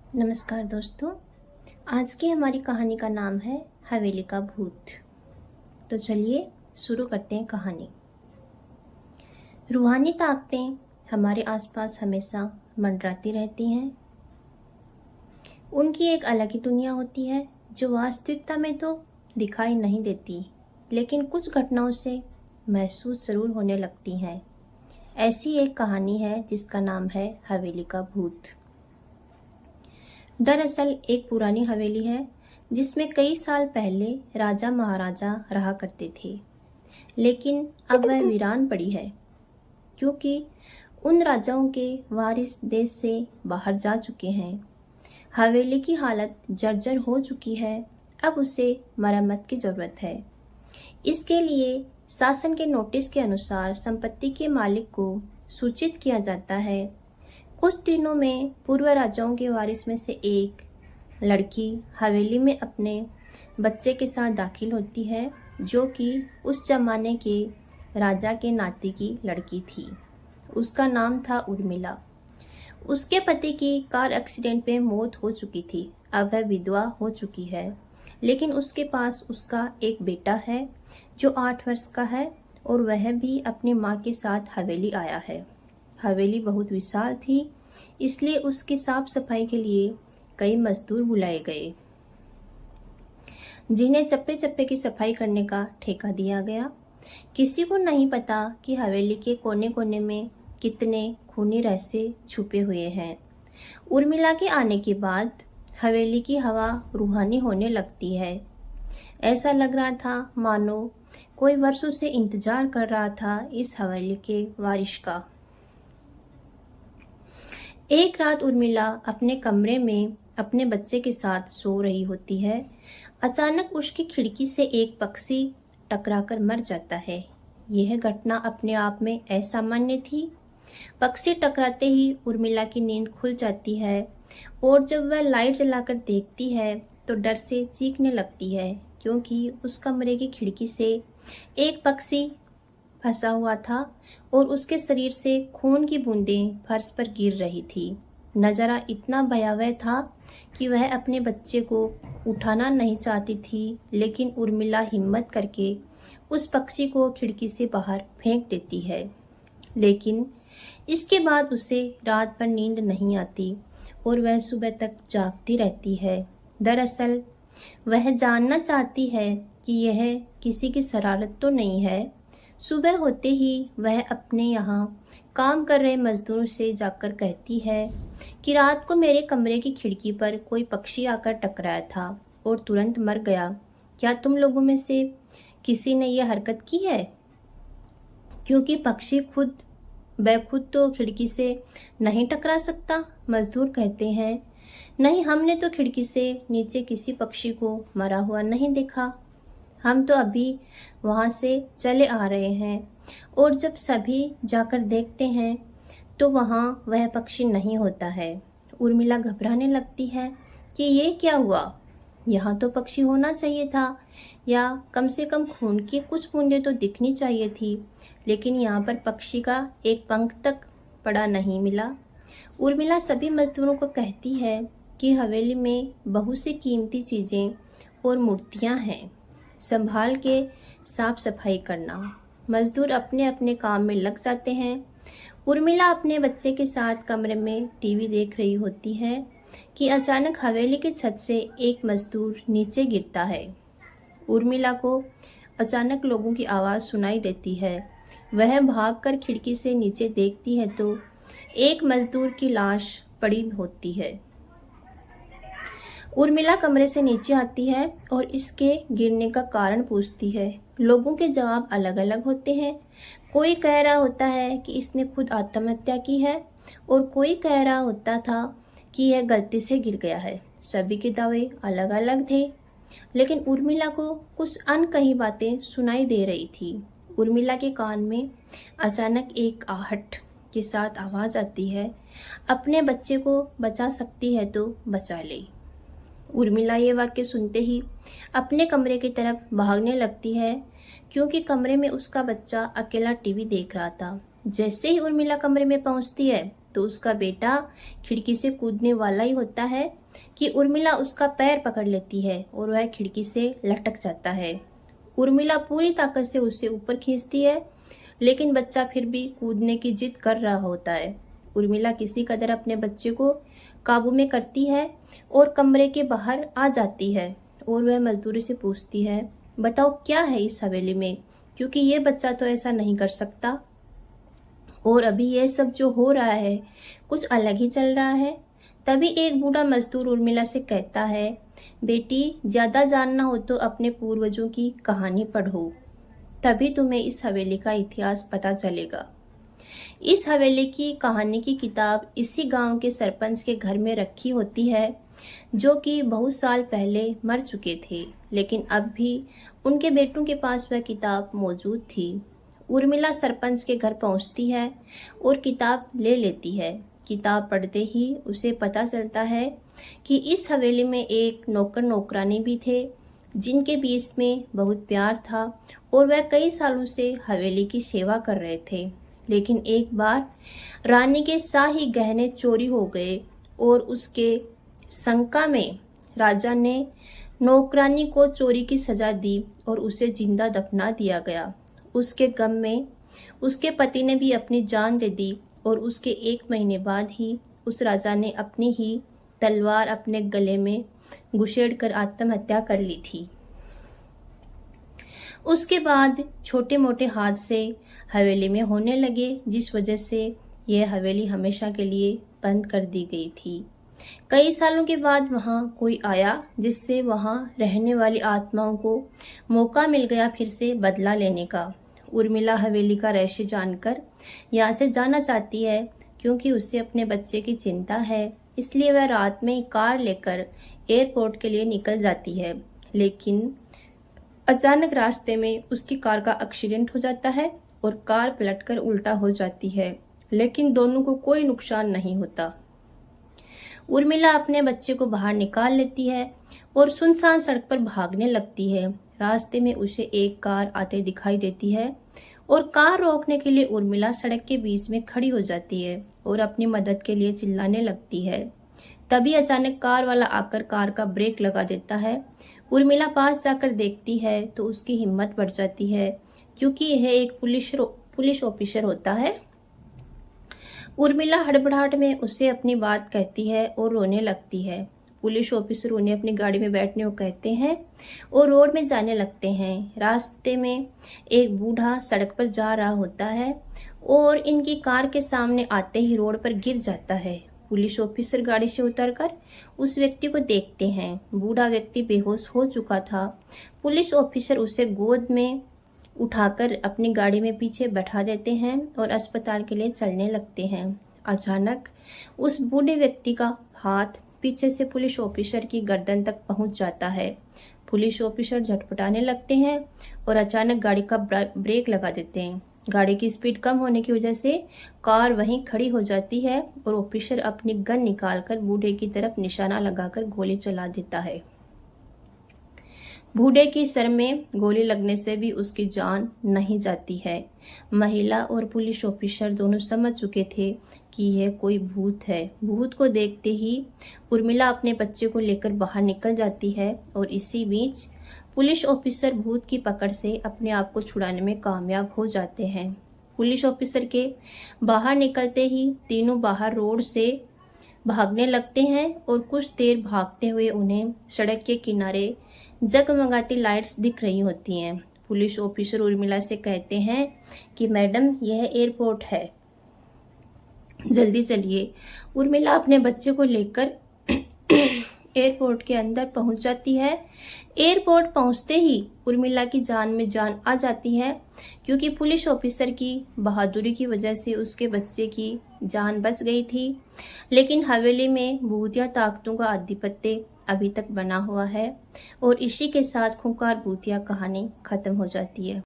नमस्कार दोस्तों। आज की हमारी कहानी का नाम है हवेली का भूत। तो चलिए शुरू करते हैं कहानी। रूहानी ताकतें हमारे आसपास हमेशा मंडराती रहती हैं। उनकी एक अलग ही दुनिया होती है जो वास्तविकता में तो दिखाई नहीं देती, लेकिन कुछ घटनाओं से महसूस ज़रूर होने लगती हैं। ऐसी एक कहानी है जिसका नाम है हवेली का भूत। दरअसल एक पुरानी हवेली है जिसमें कई साल पहले राजा महाराजा रहा करते थे, लेकिन अब वह वीरान पड़ी है क्योंकि उन राजाओं के वारिस देश से बाहर जा चुके हैं। हवेली की हालत जर्जर हो चुकी है, अब उसे मरम्मत की ज़रूरत है। इसके लिए शासन के नोटिस के अनुसार संपत्ति के मालिक को सूचित किया जाता है। कुछ दिनों में पूर्व राजाओं के वारिस में से एक लड़की हवेली में अपने बच्चे के साथ दाखिल होती है, जो कि उस जमाने के राजा के नाती की लड़की थी। उसका नाम था उर्मिला। उसके पति की कार एक्सीडेंट में मौत हो चुकी थी। अब वह विधवा हो चुकी है, लेकिन उसके पास उसका एक बेटा है जो 8 वर्ष का है और वह भी अपनी माँ के साथ हवेली आया है। हवेली बहुत विशाल थी, इसलिए उसकी साफ सफाई के लिए कई मजदूर बुलाए गए, जिन्हें चप्पे चप्पे की सफाई करने का ठेका दिया गया। किसी को नहीं पता कि हवेली के कोने कोने में कितने खूनी रहस्य छुपे हुए हैं। उर्मिला के आने के बाद हवेली की हवा रूहानी होने लगती है। ऐसा लग रहा था मानो कोई वर्षों से इंतजार कर रहा था इस हवेली के वारिश का। एक रात उर्मिला अपने कमरे में अपने बच्चे के साथ सो रही होती है। अचानक उसकी खिड़की से एक पक्षी टकराकर मर जाता है। यह घटना अपने आप में असामान्य थी। पक्षी टकराते ही उर्मिला की नींद खुल जाती है और जब वह लाइट जलाकर देखती है तो डर से चीखने लगती है, क्योंकि उस कमरे की खिड़की से एक पक्षी फंसा हुआ था और उसके शरीर से खून की बूंदें फर्श पर गिर रही थी। नज़ारा इतना भयावह था कि वह अपने बच्चे को उठाना नहीं चाहती थी, लेकिन उर्मिला हिम्मत करके उस पक्षी को खिड़की से बाहर फेंक देती है। लेकिन इसके बाद उसे रात भर नींद नहीं आती और वह सुबह तक जागती रहती है। दरअसल वह जानना चाहती है कि यह किसी की शरारत तो नहीं है। सुबह होते ही वह अपने यहाँ काम कर रहे मजदूरों से जाकर कहती है कि रात को मेरे कमरे की खिड़की पर कोई पक्षी आकर टकराया था और तुरंत मर गया। क्या तुम लोगों में से किसी ने यह हरकत की है? क्योंकि पक्षी खुद तो खिड़की से नहीं टकरा सकता। मजदूर कहते हैं, नहीं, हमने तो खिड़की से नीचे किसी पक्षी को मरा हुआ नहीं देखा। हम तो अभी वहाँ से चले आ रहे हैं और जब सभी जाकर देखते हैं तो वहाँ वह पक्षी नहीं होता है। उर्मिला घबराने लगती है कि ये क्या हुआ। यहाँ तो पक्षी होना चाहिए था, या कम से कम खून की कुछ बूंदें तो दिखनी चाहिए थी, लेकिन यहाँ पर पक्षी का एक पंख तक पड़ा नहीं मिला। उर्मिला सभी मजदूरों को कहती है कि हवेली में बहुत सी कीमती चीज़ें और मूर्तियाँ हैं, संभाल के साफ सफाई करना। मजदूर अपने अपने काम में लग जाते हैं। उर्मिला अपने बच्चे के साथ कमरे में टीवी देख रही होती है कि अचानक हवेली की छत से एक मजदूर नीचे गिरता है। उर्मिला को अचानक लोगों की आवाज़ सुनाई देती है। वह भागकर खिड़की से नीचे देखती है तो एक मजदूर की लाश पड़ी होती है। उर्मिला कमरे से नीचे आती है और इसके गिरने का कारण पूछती है। लोगों के जवाब अलग अलग होते हैं। कोई कह रहा होता है कि इसने खुद आत्महत्या की है और कोई कह रहा होता था कि यह गलती से गिर गया है। सभी के दावे अलग अलग थे, लेकिन उर्मिला को कुछ अनकही बातें सुनाई दे रही थी। उर्मिला के कान में अचानक एक आहट के साथ आवाज़ आती है, अपने बच्चे को बचा सकती है तो बचा ले। उर्मिला ये वाक्य सुनते ही अपने कमरे की तरफ भागने लगती है, क्योंकि कमरे में उसका बच्चा अकेला टीवी देख रहा था। जैसे ही उर्मिला कमरे में पहुंचती है तो उसका बेटा खिड़की से कूदने वाला ही होता है कि उर्मिला उसका पैर पकड़ लेती है और वह खिड़की से लटक जाता है। उर्मिला पूरी ताकत से उसे ऊपर खींचती है, लेकिन बच्चा फिर भी कूदने की जिद कर रहा होता है। उर्मिला किसी कदर अपने बच्चे को काबू में करती है और कमरे के बाहर आ जाती है और वह मजदूरी से पूछती है, बताओ क्या है इस हवेली में, क्योंकि ये बच्चा तो ऐसा नहीं कर सकता और अभी ये सब जो हो रहा है कुछ अलग ही चल रहा है। तभी एक बूढ़ा मजदूर उर्मिला से कहता है, बेटी ज़्यादा जानना हो तो अपने पूर्वजों की कहानी पढ़ो, तभी तुम्हें इस हवेली का इतिहास पता चलेगा। इस हवेली की कहानी की किताब इसी गांव के सरपंच के घर में रखी होती है, जो कि बहुत साल पहले मर चुके थे, लेकिन अब भी उनके बेटों के पास वह किताब मौजूद थी। उर्मिला सरपंच के घर पहुंचती है और किताब ले लेती है। किताब पढ़ते ही उसे पता चलता है कि इस हवेली में एक नौकर नौकरानी भी थे, जिनके बीच में बहुत प्यार था और वह कई सालों से हवेली की सेवा कर रहे थे। लेकिन एक बार रानी के शाही गहने चोरी हो गए और उसके शंका में राजा ने नौकरानी को चोरी की सजा दी और उसे जिंदा दफना दिया गया। उसके गम में उसके पति ने भी अपनी जान दे दी और उसके 1 महीने बाद ही उस राजा ने अपनी ही तलवार अपने गले में घुसेड़कर आत्महत्या कर ली थी। उसके बाद छोटे मोटे हादसे हवेली में होने लगे, जिस वजह से यह हवेली हमेशा के लिए बंद कर दी गई थी। कई सालों के बाद वहाँ कोई आया, जिससे वहाँ रहने वाली आत्माओं को मौका मिल गया फिर से बदला लेने का। उर्मिला हवेली का रहस्य जानकर यहाँ से जाना चाहती है, क्योंकि उसे अपने बच्चे की चिंता है। इसलिए वह रात में कार लेकर एयरपोर्ट के लिए निकल जाती है, लेकिन अचानक रास्ते में उसकी कार का एक्सीडेंट हो जाता है और कार पलटकर उल्टा हो जाती है, लेकिन दोनों को कोई नुकसान नहीं होता। उर्मिला अपने बच्चे को बाहर निकाल लेती है और सुनसान सड़क पर भागने लगती है। रास्ते में उसे एक कार आते दिखाई देती है और कार रोकने के लिए उर्मिला सड़क के बीच में खड़ी हो जाती है और अपनी मदद के लिए चिल्लाने लगती है। तभी अचानक कार वाला आकर कार का ब्रेक लगा देता है। उर्मिला पास जाकर देखती है तो उसकी हिम्मत बढ़ जाती है, क्योंकि यह एक पुलिस ऑफिसर होता है। उर्मिला हड़बड़ाहट में उसे अपनी बात कहती है और रोने लगती है। पुलिस ऑफिसर उन्हें अपनी गाड़ी में बैठने को कहते हैं और रोड में जाने लगते हैं। रास्ते में एक बूढ़ा सड़क पर जा रहा होता है और इनकी कार के सामने आते ही रोड पर गिर जाता है। पुलिस ऑफिसर गाड़ी से उतरकर उस व्यक्ति को देखते हैं। बूढ़ा व्यक्ति बेहोश हो चुका था। पुलिस ऑफिसर उसे गोद में उठाकर अपनी गाड़ी में पीछे बैठा देते हैं और अस्पताल के लिए चलने लगते हैं। अचानक उस बूढ़े व्यक्ति का हाथ पीछे से पुलिस ऑफिसर की गर्दन तक पहुंच जाता है। पुलिस ऑफिसर झटपटाने लगते हैं और अचानक गाड़ी का ब्रेक लगा देते हैं। गाड़ी की स्पीड कम होने की वजह से कार वहीं खड़ी हो जाती है और ऑफिसर अपनी गन निकालकर बूढ़े की तरफ निशाना लगाकर गोली चला देता है। बूढ़े की सर में गोली लगने से भी उसकी जान नहीं जाती है। महिला और पुलिस ऑफिसर दोनों समझ चुके थे कि यह कोई भूत है। भूत को देखते ही उर्मिला अपने बच्चे को लेकर बाहर निकल जाती है और इसी बीच पुलिस ऑफिसर भूत की पकड़ से अपने आप को छुड़ाने में कामयाब हो जाते हैं। पुलिस ऑफिसर के बाहर निकलते ही तीनों बाहर रोड से भागने लगते हैं और कुछ देर भागते हुए उन्हें सड़क के किनारे जगमगाती लाइट्स दिख रही होती हैं। पुलिस ऑफिसर उर्मिला से कहते हैं कि मैडम यह एयरपोर्ट है, जल्दी चलिए। उर्मिला अपने बच्चे को लेकर एयरपोर्ट के अंदर पहुंच जाती है। एयरपोर्ट पहुंचते ही उर्मिला की जान में जान आ जाती है, क्योंकि पुलिस ऑफिसर की बहादुरी की वजह से उसके बच्चे की जान बच गई थी। लेकिन हवेली में भूतिया ताकतों का आधिपत्य अभी तक बना हुआ है और इसी के साथ खूंखार भूतिया कहानी खत्म हो जाती है।